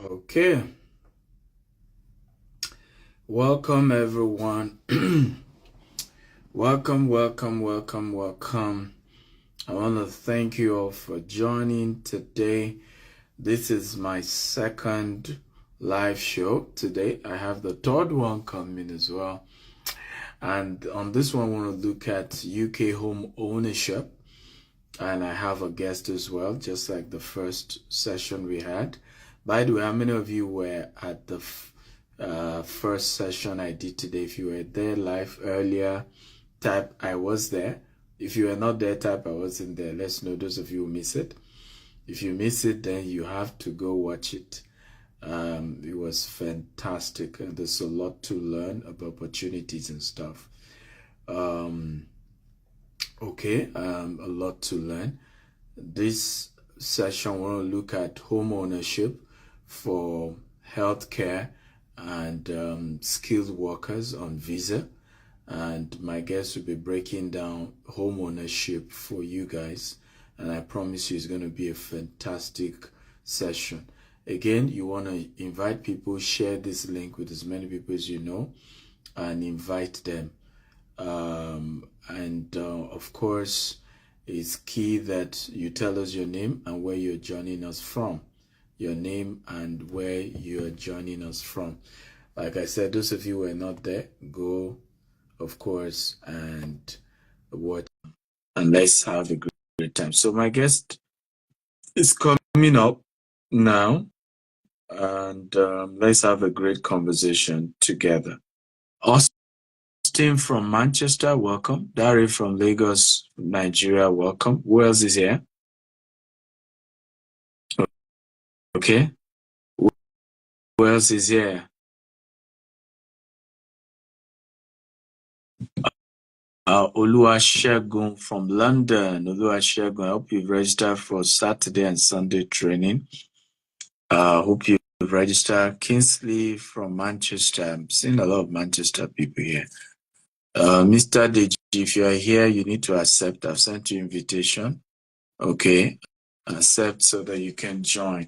Okay, welcome everyone. welcome. I want to thank you all for joining today. This is my second live show today. I have the third one coming as well. And on this one, I want to look at UK home ownership. And I have a guest as well, just like the first session we had. By the way, how many of you were at the first session I did today? If you were there live earlier, type I was there. If you were not there, type I wasn't there. Let's know those of you who miss it. If you miss it, then you have to go watch it. It was fantastic, and there's a lot to learn about opportunities and stuff. Okay, a lot to learn. This session, we're going to look at home ownership for healthcare and skilled workers on visa. And my guest will be breaking down home ownership for you guys. And I promise you it's going to be a fantastic session. Again, you want to invite people, share this link with as many people as you know, and invite them. Of course, it's key that you tell us your name and where you're joining us from. Your name and where you're joining us from. Like I said, those of you who are not there, go, of course, and watch. And let's have a great time. So my guest is coming up now. And let's have a great conversation together. Austin from Manchester, welcome. Dari from Lagos, Nigeria, welcome. Who else is here? Okay. Who else is here? Oluwasegun from London. Oluwasegun, I hope you've registered for Saturday and Sunday training. Hope you've registered. Kingsley from Manchester. I'm seeing a lot of Manchester people here. Mr. Deji, if you are here, you need to accept. I've sent you invitation. Okay. Accept so that you can join.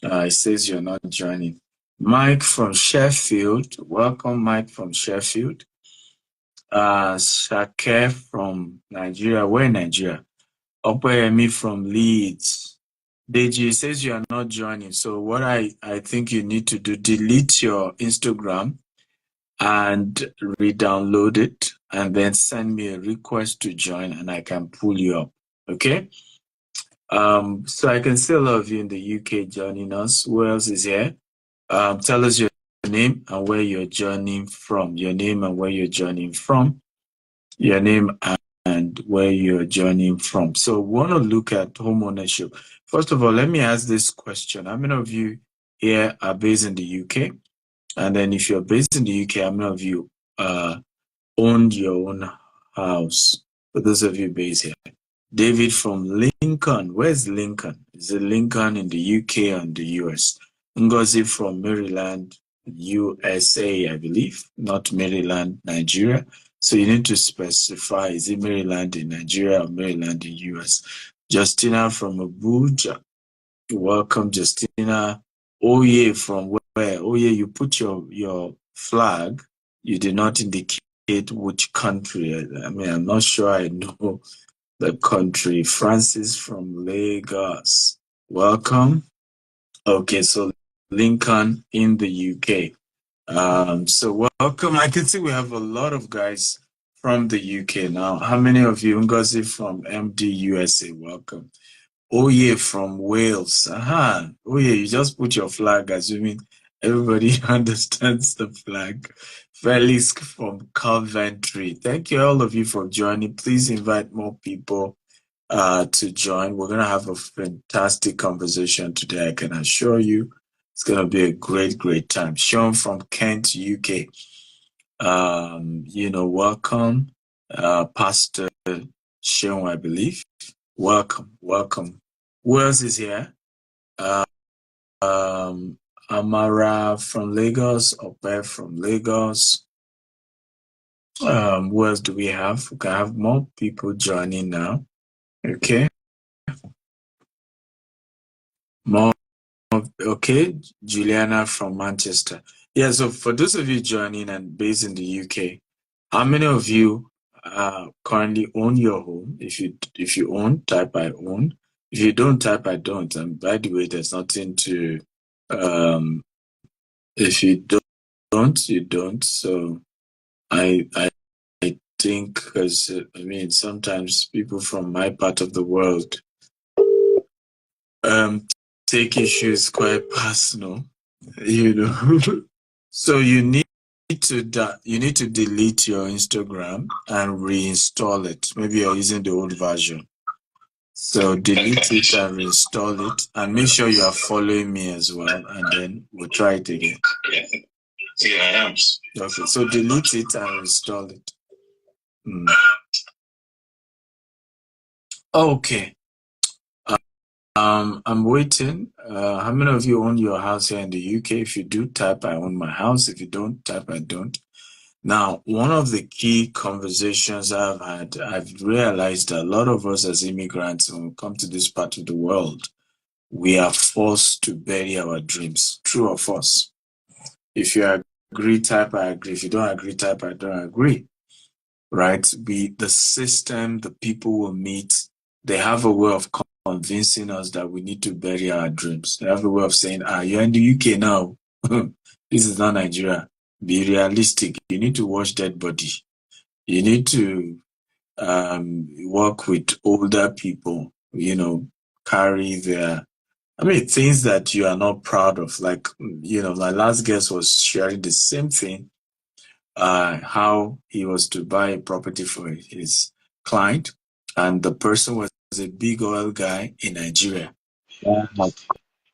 It says you're not joining. Mike from Sheffield. Welcome, Mike from Sheffield. Shake from Nigeria. Where in Nigeria? Opeyemi from Leeds. Deji says you are not joining. So what I think you need to do, delete your Instagram and re-download it and then send me a request to join and I can pull you up. Okay? So I can see a lot of you in the UK joining us. Who else is here? Tell us your name and where you're joining from. Your name and where you're joining from. Your name and where you're joining from. So we want to look at home ownership. First of all, let me ask this question. How many of you here are based in the UK? And then if you're based in the UK, how many of you owned your own house? For those of you based here. David from Lincoln. Where's Lincoln? Is it Lincoln in the UK or in the US? Ngozi from Maryland, USA, I believe, not Maryland, Nigeria. So you need to specify, is it Maryland in Nigeria or Maryland in US? Justina from Abuja. Welcome, Justina. Oye from where? Oye, you put your flag. You did not indicate which country. I mean, I'm not sure I know the country. Francis from Lagos. Welcome. Okay, so Lincoln in the UK. So welcome. I can see we have a lot of guys from the UK now. How many of you? Ngozi from MD USA. Welcome. Oye from Wales. Oye, you just put your flag, assuming everybody understands the flag. Felix from Coventry. Thank you, all of you, for joining. Please invite more people to join. We're going to have a fantastic conversation today, I can assure you. It's going to be a great time. Sean from Kent, UK. Welcome. Pastor Sean, I believe. Welcome. Who else is here? Amara from Lagos, Ope from Lagos. Who else do we have? We can have more people joining now. Okay. More Okay, Juliana from Manchester. Yeah, so for those of you joining and based in the UK, how many of you currently own your home? If you own, type I own. If you don't, type I don't. And by the way, there's nothing to if you don't, you don't. So I think because I mean sometimes people from my part of the world um take issues quite personal, you know. So you need to delete your Instagram and reinstall it. Maybe you're using the old version. So delete it and reinstall it and make sure you are following me as well, and then we'll try it again. Yeah, I am. Okay, so delete it and reinstall it. Okay. I'm waiting. How many of you own your house here in the UK? If you do, type I own my house. If you don't, type I don't. Now, one of the key conversations I've had, I've realized that a lot of us as immigrants, when we come to this part of the world, we are forced to bury our dreams. True or false? If you agree, type I agree. If you don't agree, type I don't agree. Right? The system, the people will meet, they have a way of convincing us that we need to bury our dreams. They have a way of saying, you're in the UK now. This is not Nigeria. Be realistic. You need to watch dead body. You need to work with older people, carry things that you are not proud of. Like, my last guest was sharing the same thing, how he was to buy a property for his client, and the person was a big oil guy in Nigeria that had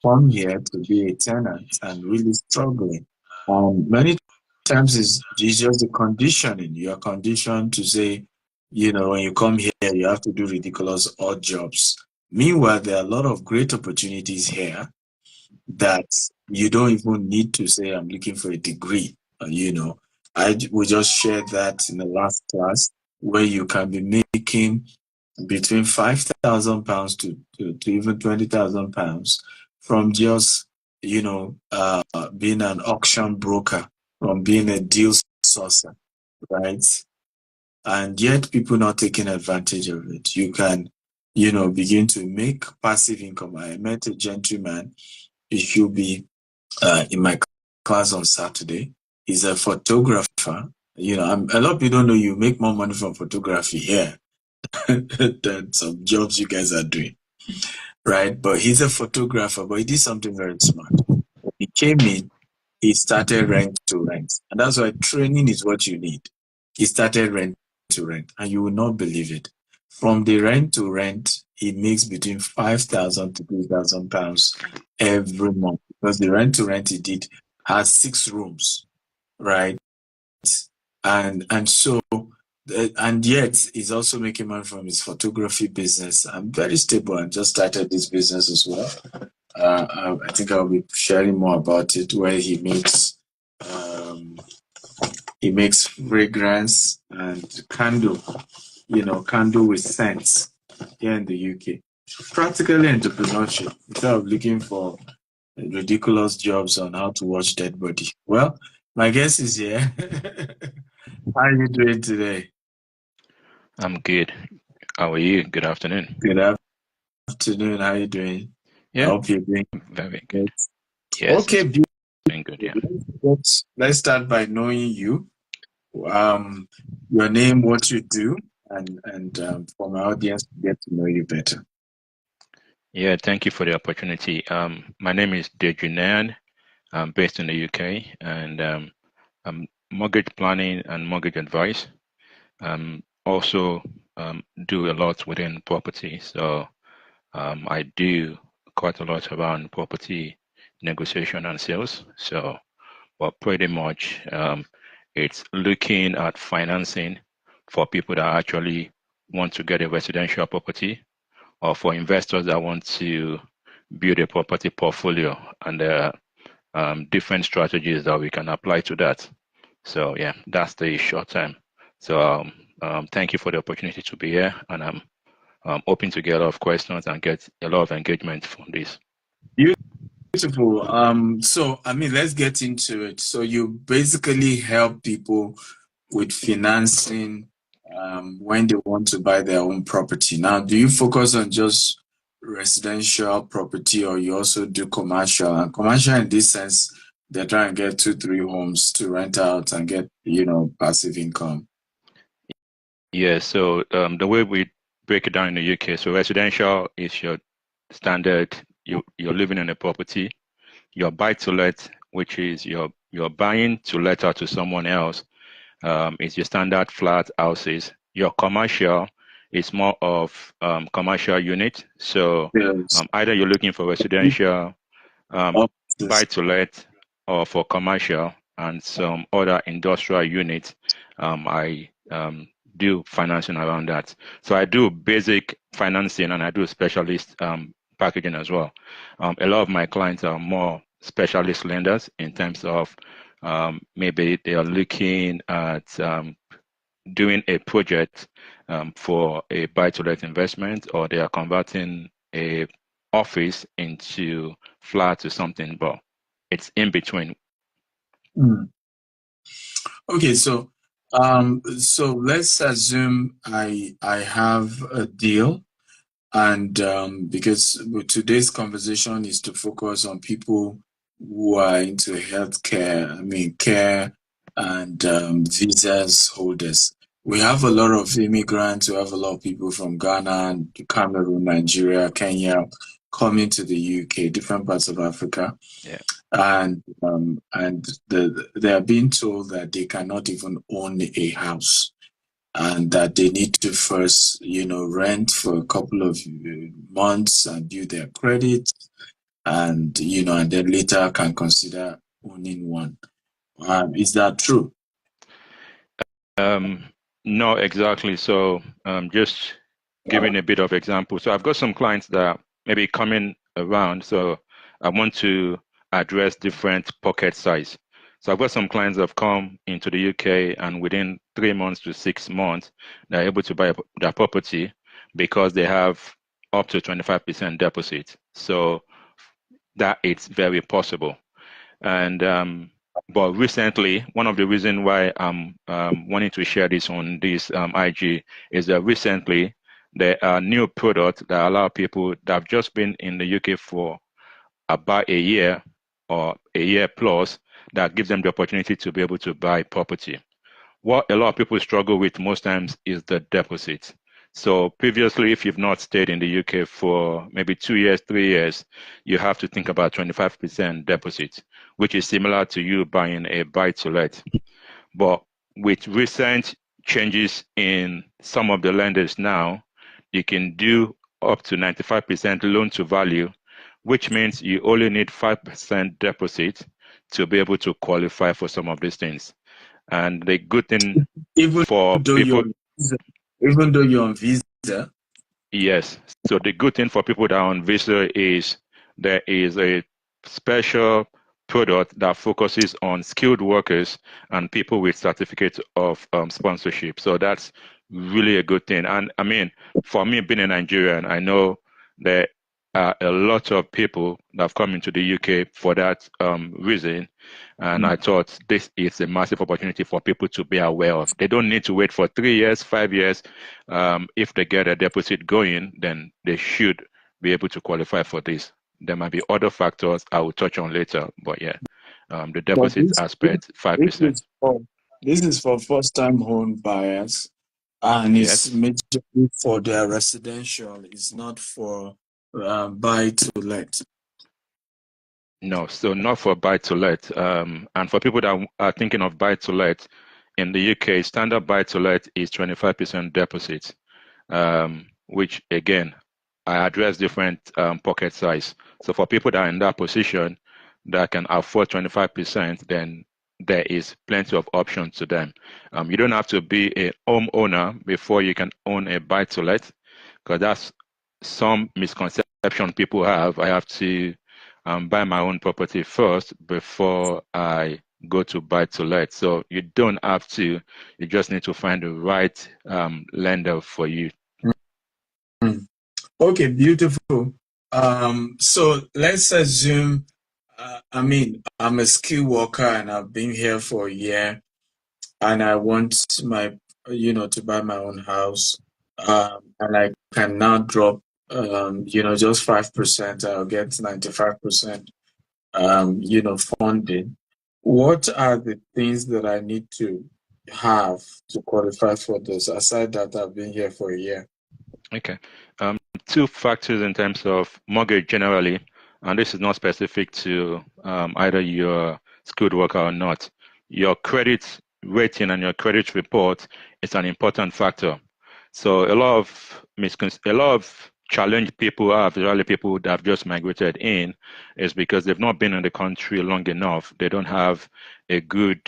come here to be a tenant and really struggling. Many times it's just the conditioning. You are conditioned to say, when you come here, you have to do ridiculous odd jobs. Meanwhile, there are a lot of great opportunities here that you don't even need to say, I'm looking for a degree. We just shared that in the last class where you can be making between £5,000 to even £20,000 from just, being an auction broker, from being a deal sourcer, right? And yet people not taking advantage of it. You can, begin to make passive income. I met a gentleman, he should be in my class on Saturday. He's a photographer. A lot of people don't know you make more money from photography here than some jobs you guys are doing, right? But he's a photographer, but he did something very smart. He came in, he started rent to rent. And that's why training is what you need. He started rent to rent, and you will not believe it. From the rent to rent, he makes between 5,000 to 3,000 pounds every month because the rent to rent he did has 6 rooms, right? And yet he's also making money from his photography business. I'm very stable and just started this business as well. I think I'll be sharing more about it where he makes fragrance and candle with scents here in the UK. Practically entrepreneurship instead of looking for ridiculous jobs on how to watch dead body. Well, my guest is here. How are you doing today? I'm good. How are you? Good afternoon. Good afternoon. How are you doing? I Yeah, hope you're doing very good. great. Yes, Okay, it's beautiful. doing good. Yeah. Let's start by knowing you. Um, your name, what you do, and for my audience to get to know you better. Yeah, thank you for the opportunity. My name is Dejunan. I'm based in the UK, and I'm mortgage planning and mortgage advice. Also, do a lot within property. So I do quite a lot around property negotiation and sales. So, but pretty much it's looking at financing for people that actually want to get a residential property or for investors that want to build a property portfolio, and there are different strategies that we can apply to that. So yeah, that's the short time. So thank you for the opportunity to be here, and I'm hoping to get a lot of questions and get a lot of engagement from this. Beautiful. So I mean, let's get into it. So you basically help people with financing when they want to buy their own property. Now, do you focus on just residential property or you also do commercial? And commercial in this sense, they're trying to get two, three homes to rent out and get, passive income. Yeah, so the way we break it down in the UK, so residential is your standard, you're living in a property. Your buy to let, which is you're buying to let out to someone else, is your standard flat houses. Your commercial is more of commercial unit. So Yes. either you're looking for residential, um, buy Offices. to let, or for commercial and some other industrial units. I do financing around that. So I do basic financing and I do specialist packaging as well. A lot of my clients are more specialist lenders in terms of maybe they are looking at doing a project for a buy-to-let investment, or they are converting a office into flat or something, but it's in between. Hmm. Okay, so let's assume I have a deal. And because today's conversation is to focus on people who are into healthcare, I mean, care and visas holders. We have a lot of immigrants, we have a lot of people from Ghana, Cameroon, Nigeria, Kenya coming to the UK, different parts of Africa. Yeah. And they are being told that they cannot even own a house and that they need to first, rent for a couple of months and build their credit, and and then later can consider owning one. Is that true? Um, no, exactly. So just giving a bit of example. So I've got some clients that maybe coming around. So I want to address different pocket size. So I've got some clients that have come into the UK and within 3 months to 6 months, they're able to buy their property because they have up to 25% deposit. So that it's very possible. And but recently, one of the reasons why I'm wanting to share this on this IG is that recently there are new products that allow people that have just been in the UK for about a year or a year plus that gives them the opportunity to be able to buy property. What a lot of people struggle with most times is the deposit. So previously, if you've not stayed in the UK for maybe 2 years, 3 years, you have to think about 25% deposit, which is similar to you buying a buy to let. But with recent changes in some of the lenders now, you can do up to 95% loan to value, which means you only need 5% deposit to be able to qualify for some of these things. And the good thing Even for though you're people, on visa, even though you're on visa. yes. So the good thing for people that are on visa is there is a special product that focuses on skilled workers and people with certificate of sponsorship. So that's really a good thing. And I mean, for me being a Nigerian, I know there are a lot of people that have come into the UK for that reason. And I thought this is a massive opportunity for people to be aware of. They don't need to wait for 3 years, 5 years. If they get a deposit going, then they should be able to qualify for this. There might be other factors I will touch on later, but yeah, the But deposit aspect, this 5%. is for first-time home buyers, and it's Yes. majorly for their residential. It's not for buy to let. No, so not for buy to let. And for people that are thinking of buy to let, in the UK, standard buy to let is 25% deposit, which again, I address different pocket size. So for people that are in that position that can afford 25%, then there is plenty of options to them. You don't have to be a homeowner before you can own a buy to let, because that's some misconception people have. I have to buy my own property first before I go to buy to let. So you don't have to. You just need to find the right lender for you. Mm. Okay, beautiful. So let's assume I mean, I'm a skilled worker and I've been here for a year, and I want to buy my own house. And I can now drop, just 5%. I'll get 95%, funding. What are the things that I need to have to qualify for this, aside that I've been here for a year? Okay. Two factors in terms of mortgage generally, and this is not specific to either your skilled worker or not. Your credit rating and your credit report is an important factor. So a lot of challenged people have, especially people that have just migrated in, is because they've not been in the country long enough. They don't have a good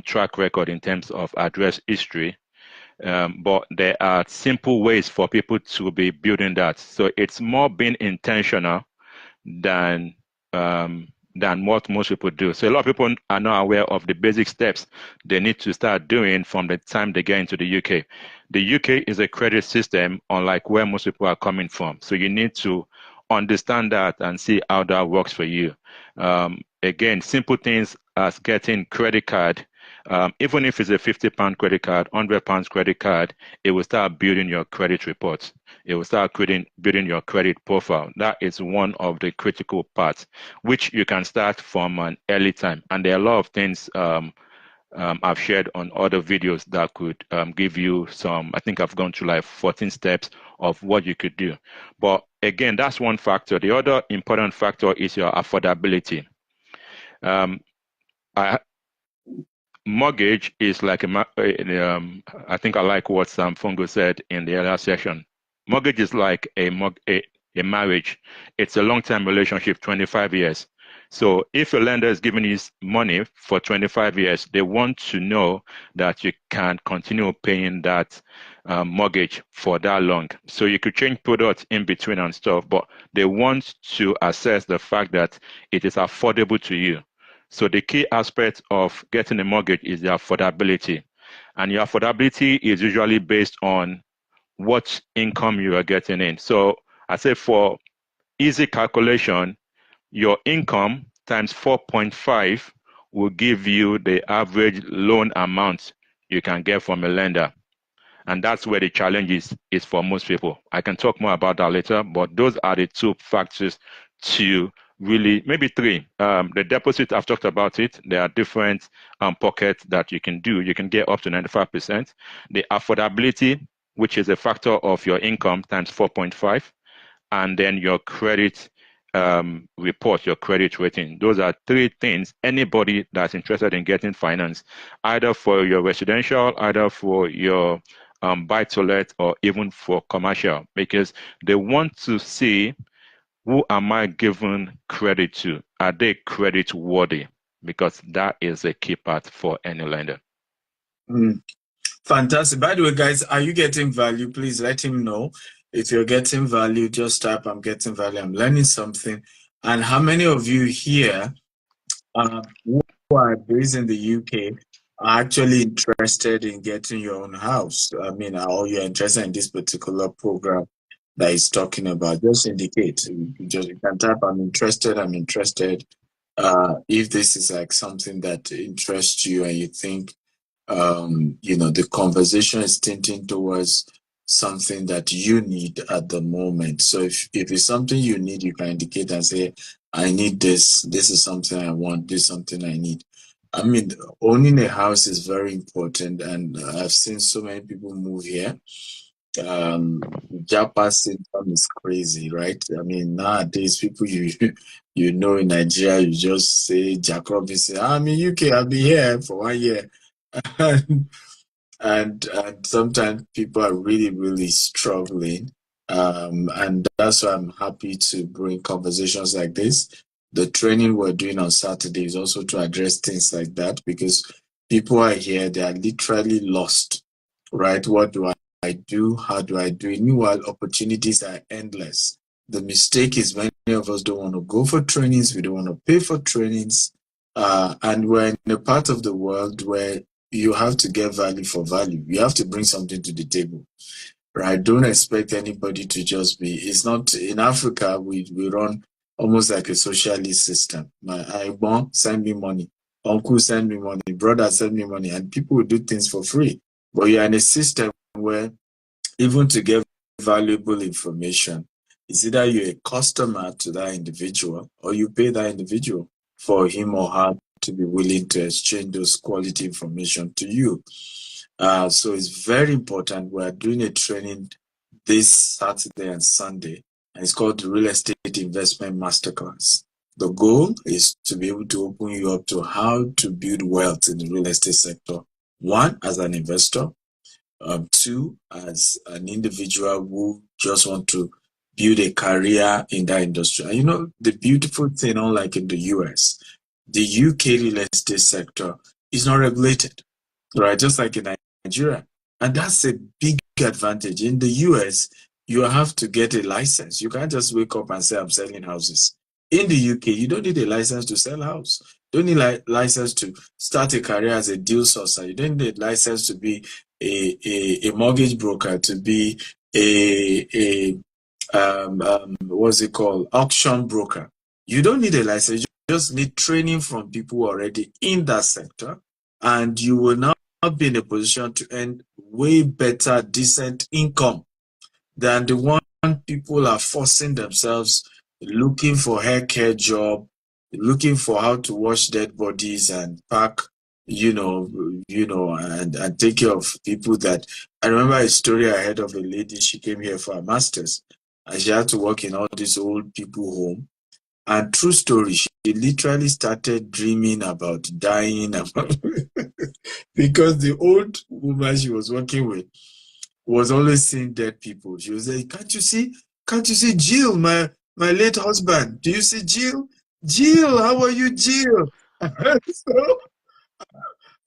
track record in terms of address history. But there are simple ways for people to be building that. So it's more being intentional than than what most people do. So a lot of people are not aware of the basic steps they need to start doing from the time they get into the UK. The UK is a credit system, unlike where most people are coming from. So you need to understand that and see how that works for you. Again, simple things as getting credit card. Even if it's a £50 credit card, £100 credit card, it will start building your credit reports. It will start building your credit profile. That is one of the critical parts, which you can start from an early time. And there are a lot of things I've shared on other videos that could give you some. I think I've gone through like 14 steps of what you could do. But again, that's one factor. The other important factor is your affordability. Um, I, Mortgage is like I think I like what Sam Fungo said in the earlier session. Mortgage is like a marriage. It's a long-term relationship, 25 years. So if a lender is giving you money for 25 years, they want to know that you can continue paying that mortgage for that long. So you could change products in between and stuff, but they want to assess the fact that it is affordable to you. So the key aspect of getting a mortgage is the affordability. And your affordability is usually based on what income you are getting in. So I say for easy calculation, your income times 4.5 will give you the average loan amount you can get from a lender. And that's where the challenge is for most people. I can talk more about that later, but those are the two factors to really, maybe three. The deposit, I've talked about it. There are different pockets that you can do. You can get up to 95%. The affordability, which is a factor of your income times 4.5, and then your credit report, your credit rating. Those are three things anybody that's interested in getting finance, either for your residential, either for your buy to let, or even for commercial, because they want to see, who am I giving credit to? Are they credit worthy? Because that is a key part for any lender. Mm. Fantastic. By the way, guys, are you getting value? Please let him know. If you're getting value, just type, I'm getting value. I'm learning something. And how many of you here who are based in the UK are actually interested in getting your own house? I mean, or you're interested in this particular program that he's talking about? Just indicate. You can type, I'm interested, I'm interested. If this is like something that interests you and you think the conversation is tinting towards something that you need at the moment. So if it's something you need, you can indicate and say, I need this. This is something I want. This is something I need. I mean, owning a house is very important, and I've seen so many people move here. Japa syndrome is crazy, right? I mean, nowadays people in Nigeria, you just say Jack Robinson. I'm in UK. I'll be here for 1 year. And sometimes people are really, really struggling. And that's why I'm happy to bring conversations like this. The training we're doing on Saturday is also to address things like that, because people are here, they are literally lost, right? What do I do? How do I do it? Meanwhile, opportunities are endless. The mistake is many of us don't want to go for trainings, we don't want to pay for trainings. And we're in a part of the world where you have to get value for value. You have to bring something to the table, right? Don't expect anybody to just be. It's not in Africa. We run almost like a socialist system. My Aigbon send me money, uncle send me money, brother send me money, and people will do things for free. But you're in a system where even to get valuable information, it's either you're a customer to that individual or you pay that individual for him or her to be willing to exchange those quality information to you. So it's very important. We're doing a training this Saturday and Sunday, and it's called the Real Estate Investment Masterclass. The goal is to be able to open you up to how to build wealth in the real estate sector. One, as an investor, two, as an individual who just want to build a career in that industry. And you know, the beautiful thing, unlike in the US, the UK real estate sector is not regulated, right? Just like in Nigeria. And that's a big advantage. In the US, you have to get a license. You can't just wake up and say, I'm selling houses. In the UK, you don't need a license to sell house. You don't need a license to start a career as a deal sourcer. You don't need a license to be a mortgage broker, to be a what's it called, auction broker. You don't need a license. You just need training from people already in that sector, and you will now be in a position to earn way better, decent income than the one people are forcing themselves, looking for hair care job, looking for how to wash dead bodies and pack, and take care of people that. I remember a story I heard of a lady. She came here for a master's, and she had to work in all these old people home. And true story, she literally started dreaming about dying because the old woman she was working with was always seeing dead people. She was like, "Can't you see? Can't you see Jill, my late husband? Do you see Jill? Jill, how are you, Jill?" So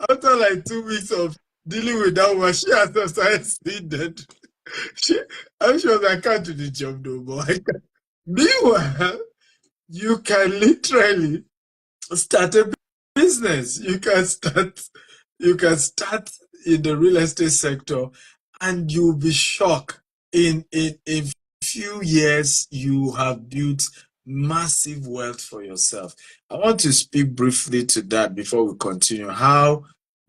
after like 2 weeks of dealing with that one, she has started seeing dead. She, and she was like, "I can't do the job no more. I can't." Meanwhile, you can literally start a business. You can start in the real estate sector, and you'll be shocked. In a few years, you have built massive wealth for yourself. I want to speak briefly to that before we continue. How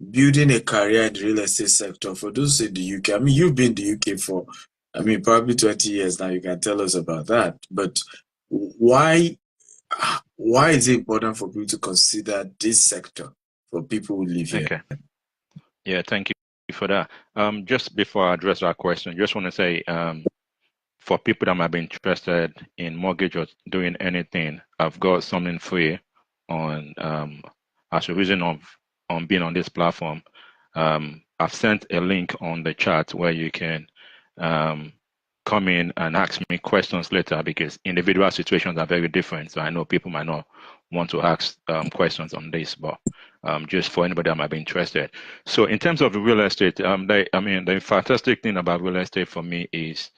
building a career in the real estate sector for those in the UK. I mean, you've been in the UK for, I mean, probably 20 years now. You can tell us about that. But why why is it important for people to consider this sector for people who live here? Okay. Yeah, thank you for that. Just before I address that question, just want to say, for people that might be interested in mortgage or doing anything, I've got something free on as a reason of on being on this platform. I've sent a link on the chat where you can um, come in and ask me questions later because individual situations are very different. So I know people might not want to ask questions on this, but just for anybody that might be interested. So in terms of real estate, the fantastic thing about real estate for me is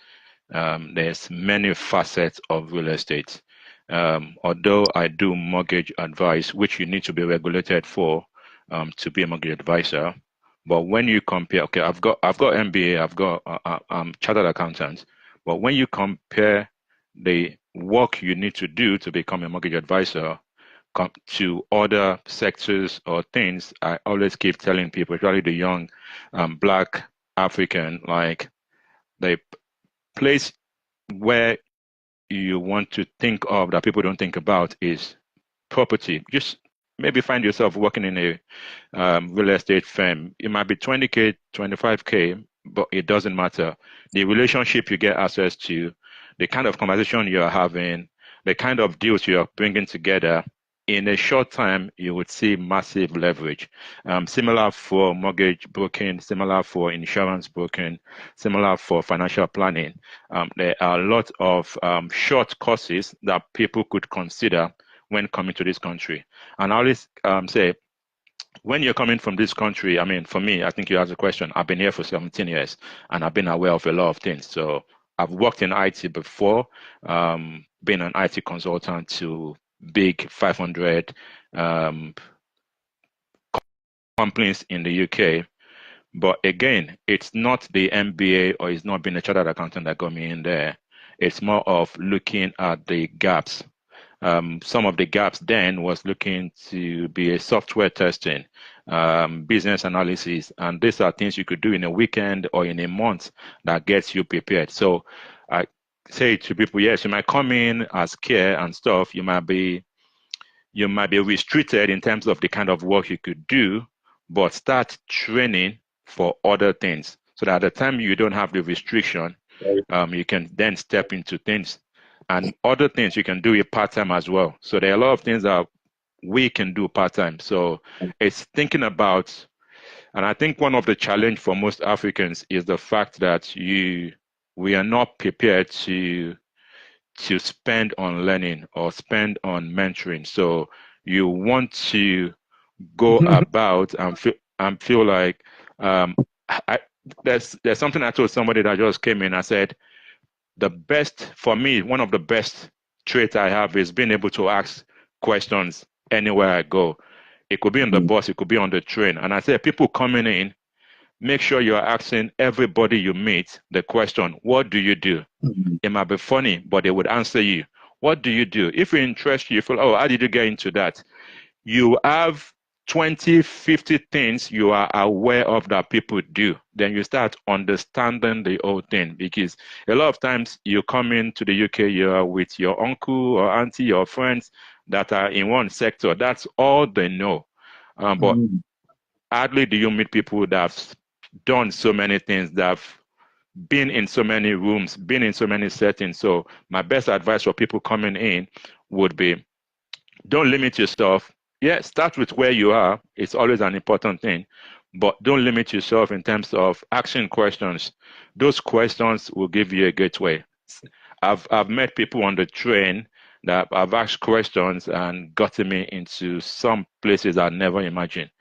there's many facets of real estate. Although I do mortgage advice, which you need to be regulated for to be a mortgage advisor, but when you compare, okay, I've got MBA, I've got chartered accountant, but when you compare the work you need to do to become a mortgage advisor to other sectors or things, I always keep telling people, especially the young Black African, like the place where you want to think of that people don't think about is property. Just maybe find yourself working in a real estate firm. It might be 20K, 25K, but it doesn't matter. The relationship you get access to, the kind of conversation you're having, the kind of deals you're bringing together, in a short time, you would see massive leverage. Similar for mortgage broking, similar for insurance broking, similar for financial planning. There are a lot of short courses that people could consider when coming to this country. And I always say, when you're coming from this country, I mean, for me, I think you asked a question. I've been here for 17 years and I've been aware of a lot of things. So I've worked in IT before, been an IT consultant to big 500 companies in the UK. But again, it's not the MBA or it's not being a chartered accountant that got me in there. It's more of looking at the gaps some of the gaps then was looking to be a software testing, business analysis, and these are things you could do in a weekend or in a month that gets you prepared. So I say to people, yes, you might come in as care and stuff. You might be restricted in terms of the kind of work you could do, but start training for other things so that at the time you don't have the restriction, you can then step into things and other things you can do it part-time as well. So there are a lot of things that we can do part-time. So it's thinking about, and I think one of the challenge for most Africans is the fact that we are not prepared to spend on learning or spend on mentoring. So you want to go about and feel like I, there's something I told somebody that just came in. I said the best for me, one of the best traits I have is being able to ask questions anywhere I go. It could be on the bus, it could be on the train. And I said, people coming in, make sure you're asking everybody you meet the question, what do you do? It might be funny, but they would answer you. What do you do? If it interests you, you feel, oh, how did you get into that? You have 20, 50 things you are aware of that people do. Then you start understanding the whole thing because a lot of times you come into the UK, you're with your uncle or auntie or friends that are in one sector. That's all they know. But hardly do you meet people that have done so many things, that have been in so many rooms, been in so many settings. So my best advice for people coming in would be don't limit yourself. Yeah, start with where you are. It's always an important thing. But don't limit yourself in terms of asking questions. Those questions will give you a gateway. I've met people on the train that I've asked questions and gotten me into some places I never imagined.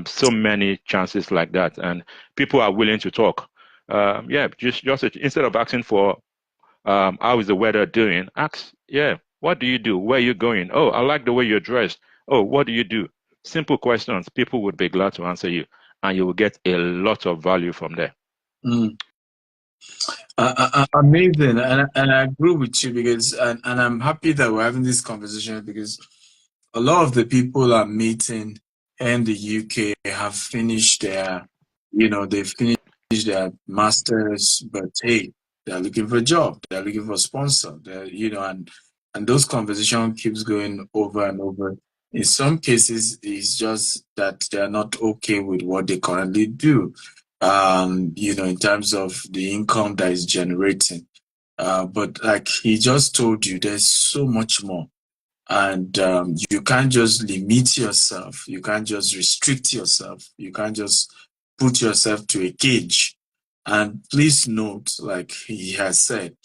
So many chances like that, and people are willing to talk. Yeah, just instead of asking for how is the weather doing, ask, yeah, what do you do? Where are you going? Oh, I like the way you're dressed. Oh, what do you do? Simple questions. People would be glad to answer you, and you will get a lot of value from there. Mm. Amazing, and I agree with you because, and I'm happy that we're having this conversation because a lot of the people I'm meeting in the UK have finished they've finished their masters, but hey, they're looking for a job, they're looking for a sponsor, and those conversation keeps going over and over. In some cases, it's just that they're not okay with what they currently do, in terms of the income that is generating. But like he just told you, there's so much more. And you can't just limit yourself. You can't just restrict yourself. You can't just put yourself to a cage. And please note, like he has said,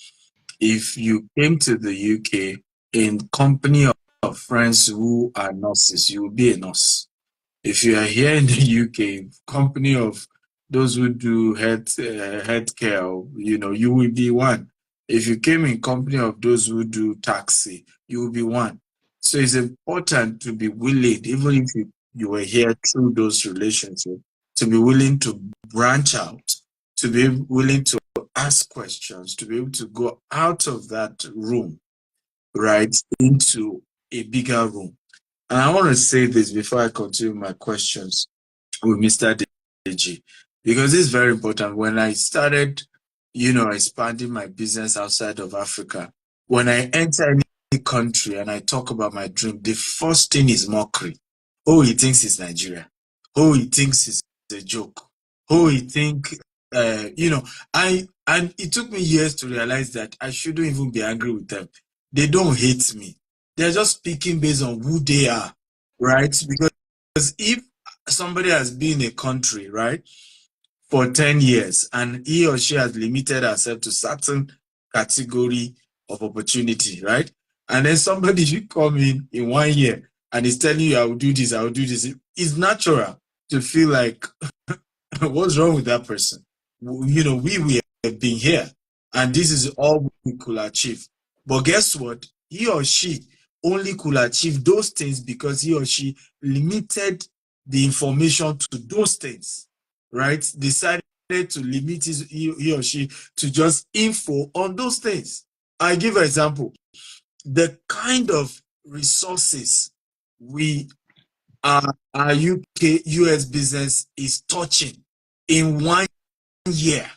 if you came to the UK in company of friends who are nurses, you will be a nurse. If you are here in the UK, company of those who do healthcare, you will be one. If you came in company of those who do taxi, you will be one. So it's important to be willing, even if you were here through those relationships, to be willing to branch out, to be willing to ask questions, to be able to go out of that room, right, into a bigger room. And I want to say this before I continue my questions with Mr. Deji, because it's very important. When I started, expanding my business outside of Africa, when I enter any country and I talk about my dream, the first thing is mockery. Oh, he thinks it's Nigeria. Oh, he thinks it's a joke. Oh, he think, and it took me years to realize that I shouldn't even be angry with them. They don't hate me. They're just speaking based on who they are, right? Because if somebody has been in a country, right, for 10 years and he or she has limited herself to certain category of opportunity, right? And then somebody should come in 1 year and is telling you, I will do this, I will do this. It's natural to feel like, what's wrong with that person? We have been here and this is all we could achieve. But guess what? He or she only could achieve those things because he or she limited the information to those things, right? Decided to limit he or she to just info on those things. I give an example. The kind of resources our UK US business is touching in 1 year.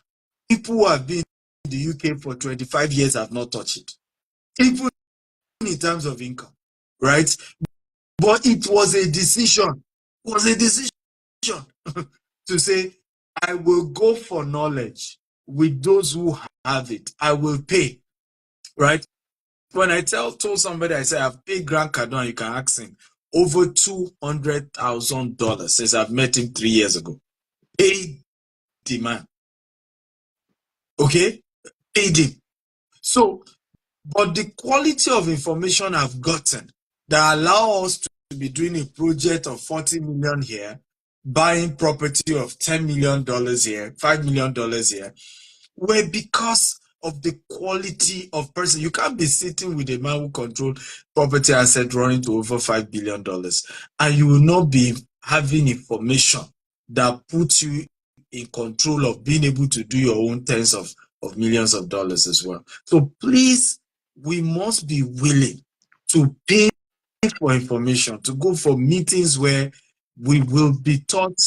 People who have been in the UK for 25 years have not touched it, even in terms of income, right? But it was a decision. It was a decision to say, I will go for knowledge with those who have it. I will pay, right? When I told somebody, I said, I've paid Grant Cardone, you can ask him, over $200,000 since I've met him 3 years ago. Paid the man. Okay? Paid him. So, but the quality of information I've gotten that allow us to be doing a project of 40 million here, buying property of $10 million here, $5 million here, were because of the quality of person. You can't be sitting with a man who controlled property asset running to over $5 billion, and you will not be having information that puts you in control of being able to do your own tens of millions of dollars as well. So please, we must be willing to pay for information, to go for meetings where we will be taught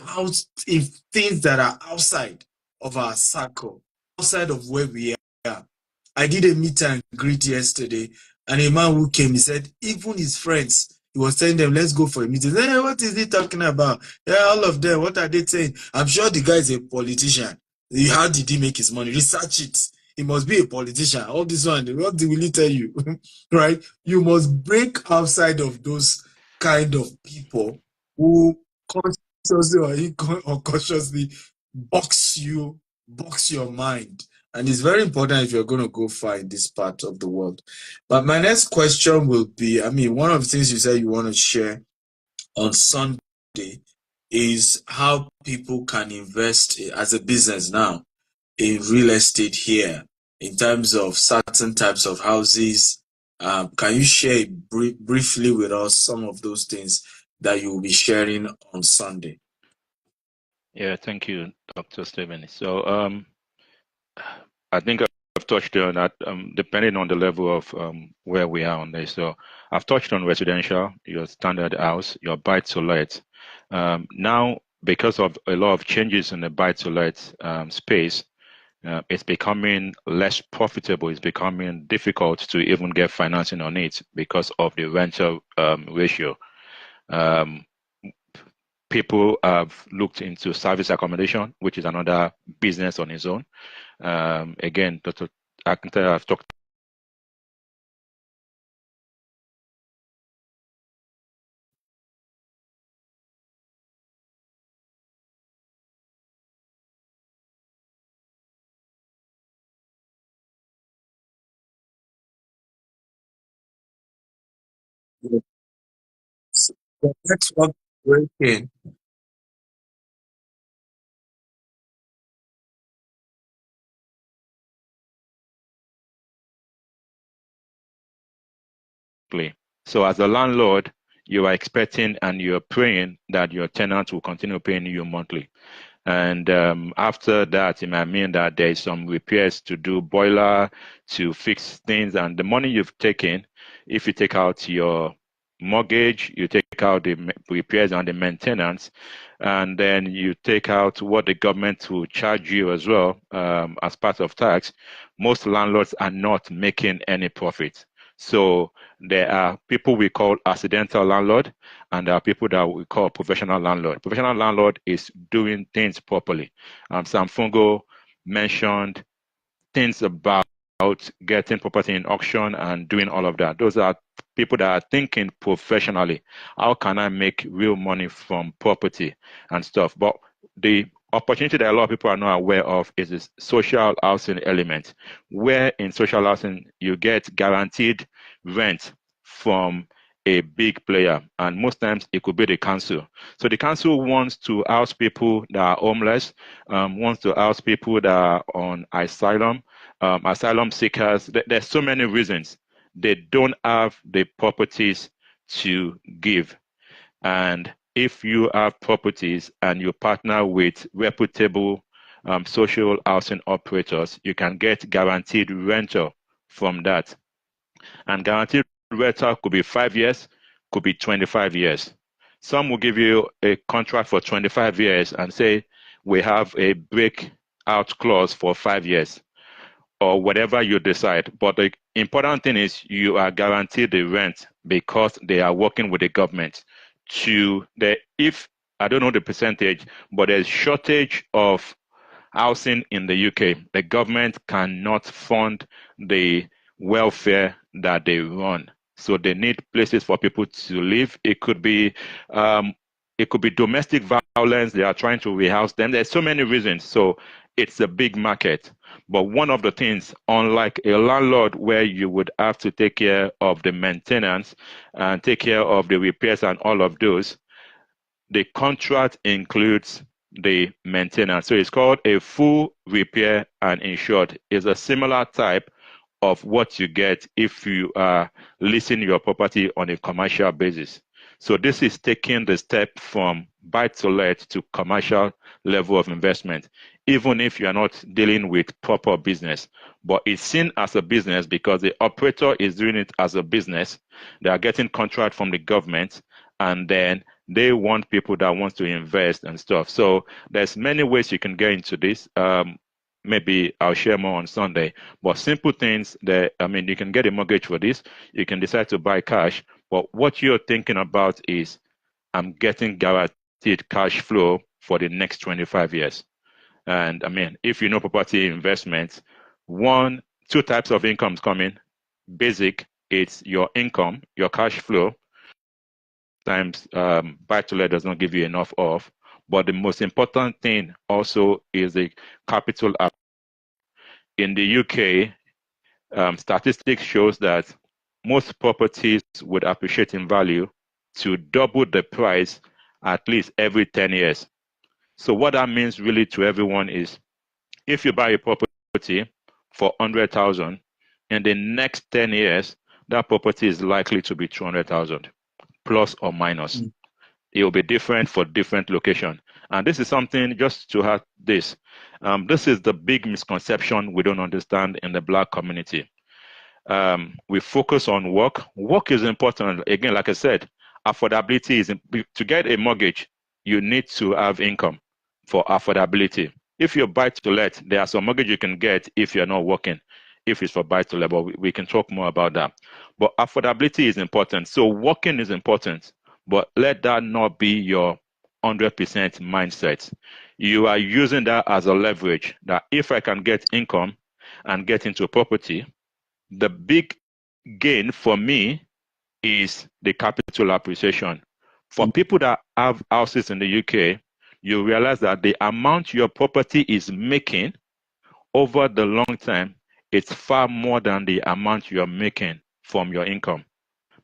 out if things that are outside of our circle, outside of where we are. I did a meet and greet yesterday, and a man who came, he said, even his friends, he was telling them, let's go for a meeting. Hey, what is he talking about? Yeah, all of them, what are they saying? I'm sure the guy is a politician. How did he make his money? Research it. He must be a politician. All this one, what will he tell you? Right? You must break outside of those kind of people who consciously or unconsciously box your mind. And it's very important if you're going to go far in this part of the world. But my next question will be, I mean, one of the things you said you want to share on Sunday is how people can invest as a business now in real estate here in terms of certain types of houses. Can you share briefly with us some of those things that you will be sharing on Sunday? Yeah, thank you, Dr. Stephen. So I think I've touched on that, depending on the level of where we are on this. So I've touched on residential, your standard house, your buy-to-let. Now, because of a lot of changes in the buy-to-let space, it's becoming less profitable. It's becoming difficult to even get financing on it because of the rental ratio. People have looked into service accommodation, which is another business on its own. Again, Dr. Akintayo, I've talked The network breaking. clearly. So as a landlord, you are expecting and you're praying that your tenant will continue paying you monthly. And after that, it might mean that there is some repairs to do, boiler, to fix things. And the money you've taken, if you take out your mortgage, you take out the repairs and the maintenance, and then you take out what the government will charge you as well as part of tax, most landlords are not making any profit. So there are people we call accidental landlord, and there are people that we call professional landlord. Professional landlord is doing things properly. Sam Fungo mentioned things about getting property in auction and doing all of that. Those are people that are thinking professionally. How can I make real money from property and stuff? But the opportunity that a lot of people are not aware of is this social housing element, where in social housing you get guaranteed rent from a big player, and most times it could be the council. So the council wants to house people that are homeless, wants to house people that are on asylum seekers. There's so many reasons they don't have the properties to give. And if you have properties and you partner with reputable social housing operators, you can get guaranteed rental from that. And guaranteed rental could be 5 years, could be 25 years. Some will give you a contract for 25 years and say, we have a breakout clause for 5 years or whatever you decide. But the important thing is you are guaranteed the rent because they are working with the government to the, if I don't know the percentage, but there's shortage of housing in the UK. The government cannot fund the welfare that they run. So they need places for people to live. Um, it could be domestic violence. They are trying to rehouse them. There's so many reasons. So it's a big market. But one of the things, unlike a landlord where you would have to take care of the maintenance and take care of the repairs and all of those, the contract includes the maintenance. So it's called a full repair and insured. It's a similar type of what you get if you are leasing your property on a commercial basis. So this is taking the step from buy to let to commercial level of investment, even if you are not dealing with proper business. But it's seen as a business because the operator is doing it as a business. They are getting contract from the government, and then they want people that want to invest and stuff. So there's many ways you can get into this. Maybe I'll share more on Sunday. But simple things that, I mean, you can get a mortgage for this. You can decide to buy cash. But what you're thinking about is, I'm getting guaranteed cash flow for the next 25 years. And I mean, if you know property investments, two types of incomes coming. Basic, it's your income, your cash flow. Times buy to let does not give you enough of. But the most important thing also is the capital. In the UK, statistics shows that most properties would appreciate in value to double the price at least every 10 years. So what that means really to everyone is, if you buy a property for 100,000, in the next 10 years, that property is likely to be 200,000 plus or minus. It will be different for different location. And this is something, just to have this, this is the big misconception we don't understand in the Black community. We focus on work. Work is important. Again, like I said, affordability is, to get a mortgage, you need to have income for affordability. If you're buy to let, there are some mortgage you can get if you're not working, if it's for buy to let, but we can talk more about that. But affordability is important. So working is important, but let that not be your 100% mindset. You are using that as a leverage that if I can get income and get into property, the big gain for me is the capital appreciation. For people that have houses in the UK, you realize that the amount your property is making over the long time, it's far more than the amount you're making from your income.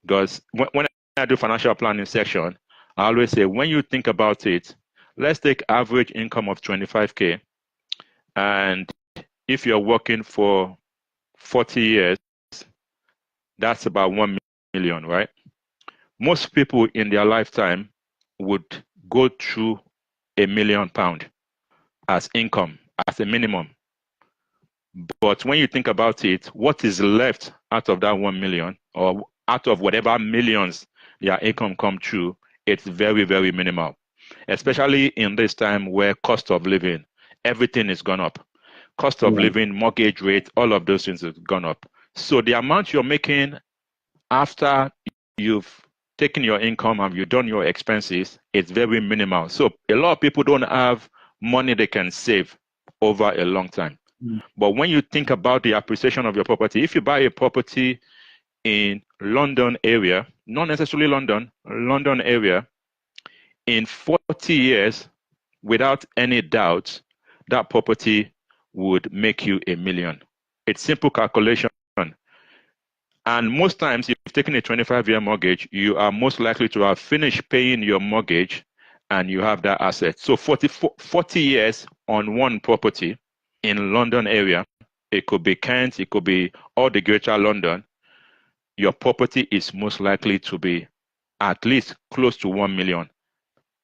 Because when I do financial planning section, I always say, when you think about it, let's take average income of 25K. And if you're working for 40 years, that's about 1 million, right? Most people in their lifetime would go through £1 million as income, as a minimum. But when you think about it, what is left out of that 1 million, or out of whatever millions their income come through, it's very, very minimal. Especially in this time where cost of living, everything is gone up. Cost of living, mortgage rate, all of those things have gone up. So the amount you're making after you've taken your income and you've done your expenses, it's very minimal. So a lot of people don't have money they can save over a long time. But when you think about the appreciation of your property, if you buy a property in London area, not necessarily London area, in 40 years, without any doubt, that property would make you £1 million. It's simple calculation. And most times, if you've taken a 25-year mortgage, you are most likely to have finished paying your mortgage and you have that asset. So 40 years on one property in London area, it could be Kent, it could be all the greater London, your property is most likely to be at least close to 1 million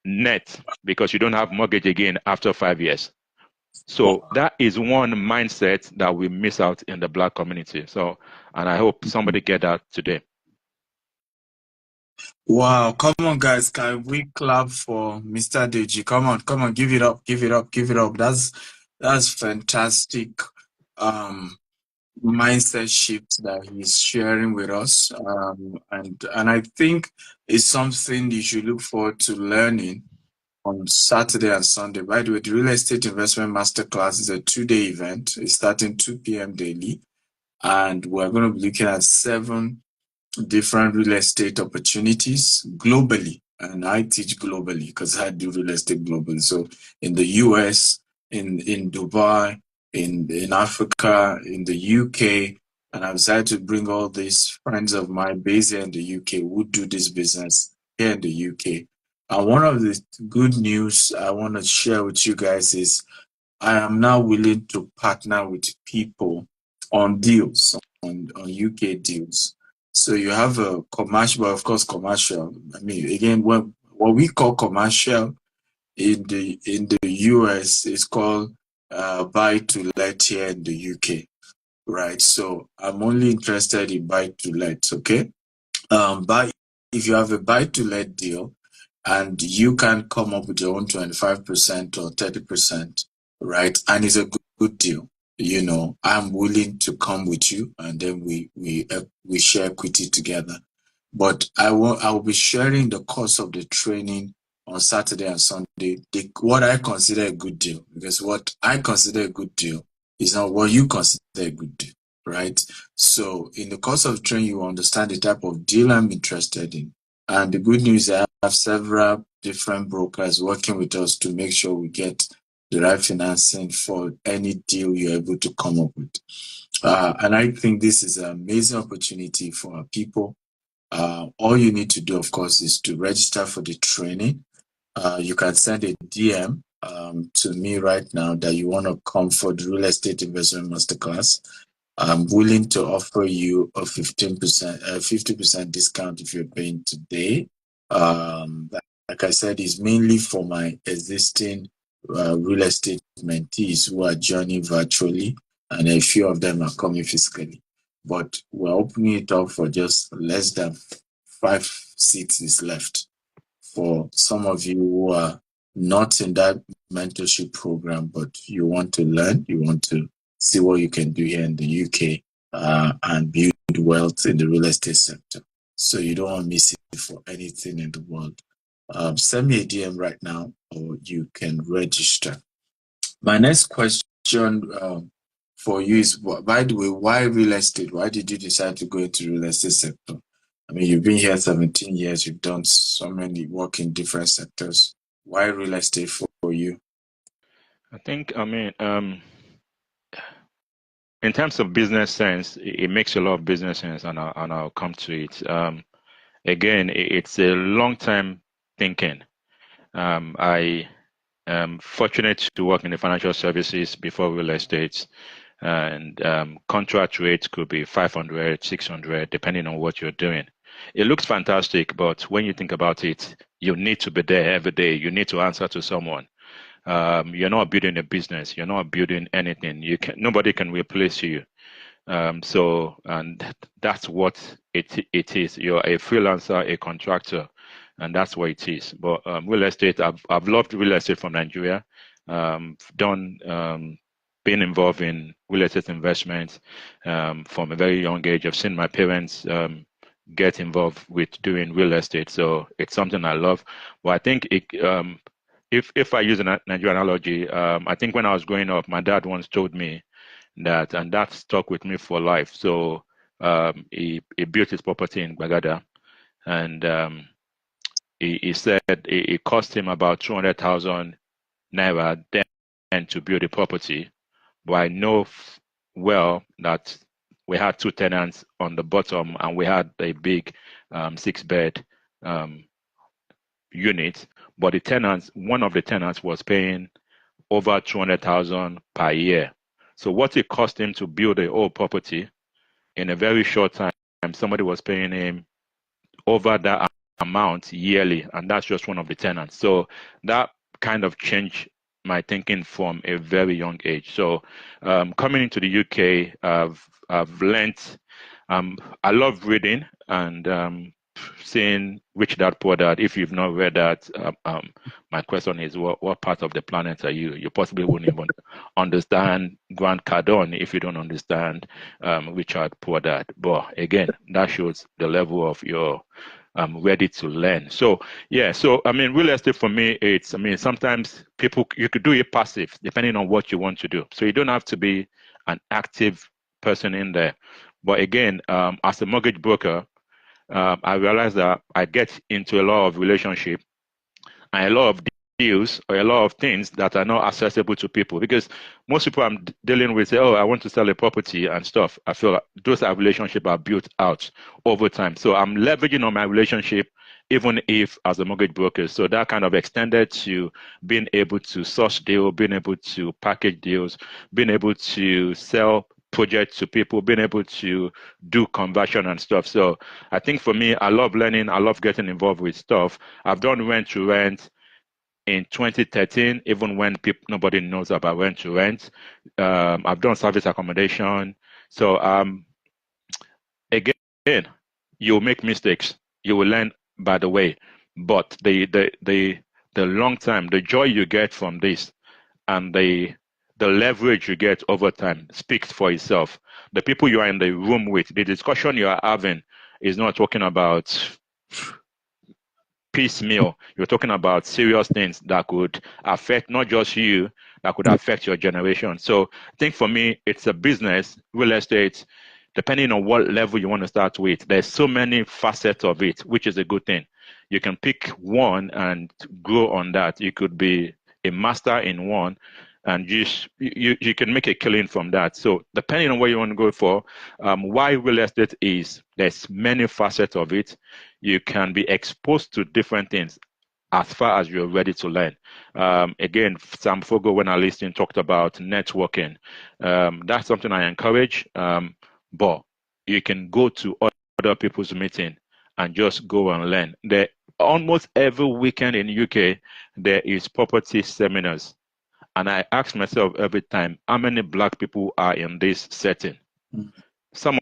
net, because you don't have mortgage again after 5 years. So that is one mindset that we miss out in the Black community. So, and I hope somebody get that today. Wow, come on, guys. Can we clap for Mr. Deji? Come on, give it up, give it up, give it up. That's fantastic mindset shift that he's sharing with us. And I think it's something you should look forward to learning on Saturday and Sunday. By the way, the Real Estate Investment Masterclass is a 2-day event. It's starting 2 p.m. daily. And we're going to be looking at 7 different real estate opportunities globally. And I teach globally because I do real estate globally. So in the US, in Dubai, in Africa, in the UK, and I've decided to bring all these friends of mine based here in the UK who do this business here in the UK. And one of the good news I want to share with you guys is I am now willing to partner with people on deals, on UK deals. So you have a commercial, but of course commercial. I mean, again, what we call commercial in the US is called buy to let here in the UK, right? So I'm only interested in buy to let, okay? But if you have a buy to let deal, and you can come up with your own 25% or 30%, right? And it's a good deal. You know, I'm willing to come with you, and then we share equity together. But I will be sharing the cost of the training on Saturday and Sunday. What I consider a good deal, because what I consider a good deal is not what you consider a good deal, right? So in the course of training, you understand the type of deal I'm interested in. And the good news is I have several different brokers working with us to make sure we get the right financing for any deal you're able to come up with. And I think this is an amazing opportunity for our people. All you need to do, of course, is to register for the training. You can send a DM to me right now that you want to come for the Real Estate Investment Masterclass. I'm willing to offer you a 15%, 50% discount if you're paying today. Like I said, it's mainly for my existing real estate mentees who are joining virtually, and a few of them are coming physically. But we're opening it up for just less than 5 seats is left for some of you who are not in that mentorship program, but you want to learn, you want to see what you can do here in the UK and build wealth in the real estate sector. So you don't want to miss it for anything in the world. Send me a DM right now, or you can register. My next question for you is, by the way, why real estate? Why did you decide to go into the real estate sector? I mean, you've been here 17 years, you've done so many work in different sectors. Why real estate for you? I think, in terms of business sense, it makes a lot of business sense, and I'll come to it. Again, it's a long-term thinking. I am fortunate to work in the financial services before real estate, and contract rates could be 500, 600, depending on what you're doing. It looks fantastic, but when you think about it, you need to be there every day. You need to answer to someone. You're not building a business. You're not building anything. Nobody can replace you. And that's what it is. You're a freelancer, a contractor, and that's what it is. But real estate, I've loved real estate from Nigeria. Done Been involved in real estate investments from a very young age. I've seen my parents get involved with doing real estate, so it's something I love. But I think if I use a Nigerian analogy, I think when I was growing up, my dad once told me that, and that stuck with me for life. So he built his property in Bagada, and he said it cost him about 200,000 naira then to build a property. But I know well that we had 2 tenants on the bottom, and we had a big 6-bed unit. But one of the tenants was paying over 200,000 per year. So what it cost him to build a whole property in a very short time, somebody was paying him over that amount yearly, and that's just one of the tenants. So that kind of changed my thinking from a very young age. So coming into the UK, I've learned. I love reading, and seen Rich Dad Poor Dad. If you've not read that, my question is, what part of the planet are you? You possibly wouldn't even understand Grant Cardone if you don't understand Richard Poor Dad. But again, that shows the level of your ready to learn. So yeah, so I mean, real estate for me, it's, I mean, sometimes people, you could do it passive depending on what you want to do. So you don't have to be an active person in there. But again, as a mortgage broker, I realize that I get into a lot of relationship and a lot of deals or a lot of things that are not accessible to people, because most people I'm dealing with say, oh, I want to sell a property and stuff. I feel like those are relationships are built out over time. So I'm leveraging on my relationship, even if as a mortgage broker. So that kind of extended to being able to source deal, being able to package deals, being able to sell projects to people, being able to do conversion and stuff. So I think for me, I love learning. I love getting involved with stuff. I've done rent to rent in 2013, even when people nobody knows about rent to rent. I've done service accommodation. So again, you'll make mistakes. You will learn by the way. But the long time, the joy you get from this and the leverage you get over time speaks for itself. The people you are in the room with, the discussion you are having is not talking about piecemeal. You're talking about serious things that could affect not just you, that could affect your generation. So I think for me, it's a business, real estate, depending on what level you want to start with. There's so many facets of it, which is a good thing. You can pick one and grow on that. You could be a master in one and you can make a killing from that. So depending on what you want to go for, why real estate is, there's many facets of it. You can be exposed to different things as far as you're ready to learn. Again, Sam Fogo, when I listened, talked about networking. That's something I encourage, but you can go to other people's meeting and just go and learn. There, almost every weekend in UK, there is property seminars. And I ask myself every time, how many black people are in this setting? Some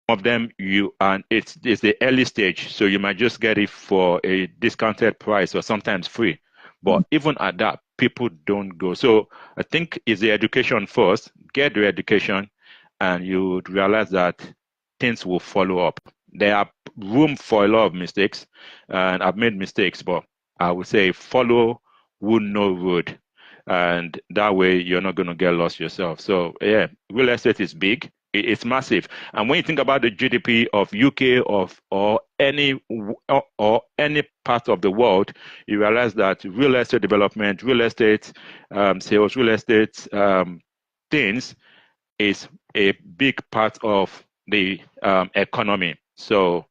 of them you and it's the early stage, so you might just get it for a discounted price or sometimes free. But even at that, people don't go. So I think it's the education first. Get the education, and you would realize that things will follow up. There are room for a lot of mistakes, and I've made mistakes, but I would say follow would no road, and that way you're not going to get lost yourself. So yeah, real estate is big. It's massive. And when you think about the GDP of UK or any part of the world, you realize that real estate development, real estate sales, real estate things is a big part of the economy. So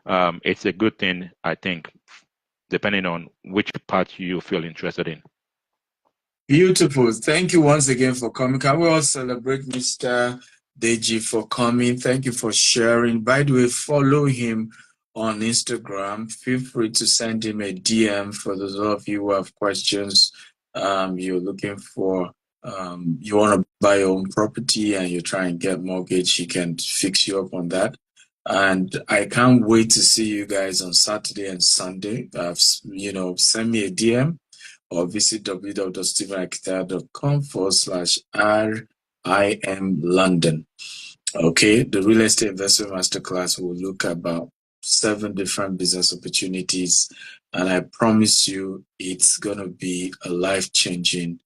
it's a good thing, I think, depending on which part you feel interested in. Beautiful. Thank you once again for coming. Can we all celebrate Mr. Deji for coming? Thank you for sharing. By the way, follow him on Instagram. Feel free to send him a DM for those of you who have questions. You're looking for, you want to buy your own property and you're trying to get mortgage, he can fix you up on that. And I can't wait to see you guys on Saturday and Sunday. Send me a DM or visit www.stephenakita.com/RIM London. Okay, the Real Estate Investment Masterclass will look about 7 different business opportunities, and I promise you it's going to be a life-changing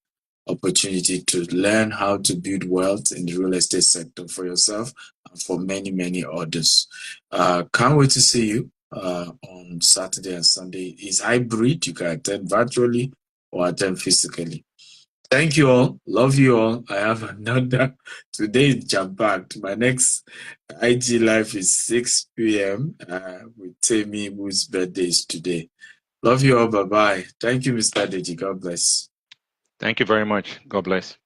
opportunity to learn how to build wealth in the real estate sector for yourself and for many, many others. Can't wait to see you on Saturday and Sunday. It's hybrid. You can attend virtually or attend physically. Thank you all. Love you all. I have another. Today is jam-packed. My next IG live is 6 p.m. With Temi, whose birthday is today. Love you all. Bye-bye. Thank you, Mr. Deji. God bless. Thank you very much. God bless.